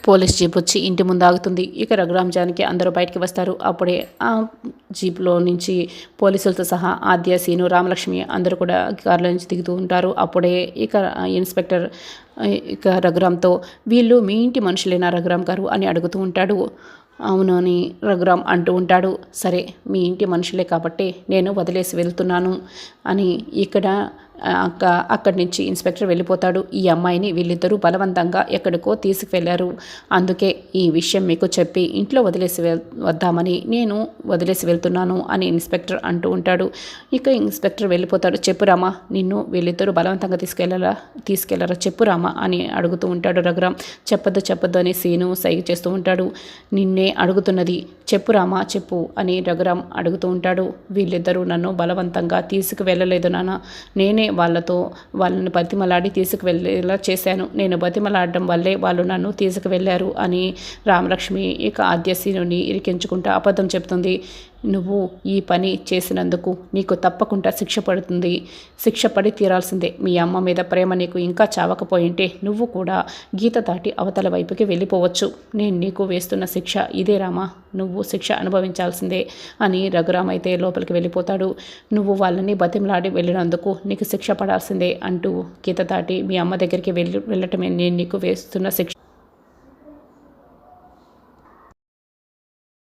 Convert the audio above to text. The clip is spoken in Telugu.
పోలీస్ జీప్ వచ్చి ఇంటి ముందు ఆగుతుంది. ఇక రఘురామ్ జానకి అందరూ బయటికి వస్తారు. అప్పుడే ఆ జీప్లో నుంచి పోలీసులతో సహా ఆద్య, సీను, రామలక్ష్మి అందరూ కూడా కారులో నుంచి దిగుతూ ఉంటారు. అప్పుడే ఇక ఇన్స్పెక్టర్ ఇక రఘురామ్తో, వీళ్ళు మీ ఇంటి మనుషులేనా రఘురామ్ గారు అని అడుగుతూ ఉంటాడు. అవును అని రఘురామ్ అంటూ ఉంటాడు. సరే, మీ ఇంటి మనుషులే కాబట్టి నేను వదిలేసి వెళ్తున్నాను అని ఇక్కడ అక్కడి నుంచి ఇన్స్పెక్టర్ వెళ్ళిపోతాడు. ఈ అమ్మాయిని వీళ్ళిద్దరూ బలవంతంగా ఎక్కడికో తీసుకువెళ్లారు. అందుకే ఈ విషయం మీకు చెప్పి ఇంట్లో వదిలేసి వద్దామని నేను వదిలేసి వెళ్తున్నాను అని ఇన్స్పెక్టర్ అంటూ ఉంటాడు. ఇక ఇన్స్పెక్టర్ వెళ్ళిపోతాడు. చెప్పురామా, నిన్ను వీళ్ళిద్దరూ బలవంతంగా తీసుకెళ్లారా చెప్పురామా అని అడుగుతూ ఉంటాడు రఘురామ్. చెప్పొద్దు అని సీను సైగ చేస్తూ ఉంటాడు. నిన్నే అడుగుతున్నది, చెప్పురామా చెప్పు అని రఘురామ్ అడుగుతూ ఉంటాడు. వీళ్ళిద్దరూ నన్ను బలవంతంగా తీసుకువెళ్ళలేదు నాన్న, నేనే వాళ్ళని బతిమలాడి తీసుకువెళ్ళేలా చేశాను. నేను బతిమలాడడం వల్లే వాళ్ళు నన్ను తీసుకువెళ్ళారు అని రామలక్ష్మి ఇక ఆద్యసీనుని ఇరికించుకుంటూ అబద్ధం చెప్తుంది. నువ్వు ఈ పని చేసినందుకు నీకు తప్పకుండా శిక్ష పడుతుంది, శిక్ష పడి తీరాల్సిందే. మీ అమ్మ మీద ప్రేమ నీకు ఇంకా చావకపోయింటే నువ్వు కూడా గీత దాటి అవతల వైపుకి వెళ్ళిపోవచ్చు. నేను నీకు వేస్తున్న శిక్ష ఇదే రామా, నువ్వు శిక్ష అనుభవించాల్సిందే అని రఘురామ్ అయితే లోపలికి వెళ్ళిపోతాడు. నువ్వు వాళ్ళని బతిమలాడి వెళ్ళినందుకు నీకు శిక్ష పడాల్సిందే అంటూ గీత దాటి మీ అమ్మ దగ్గరికి వెళ్ళటమే నేను నీకు వేస్తున్న శిక్ష.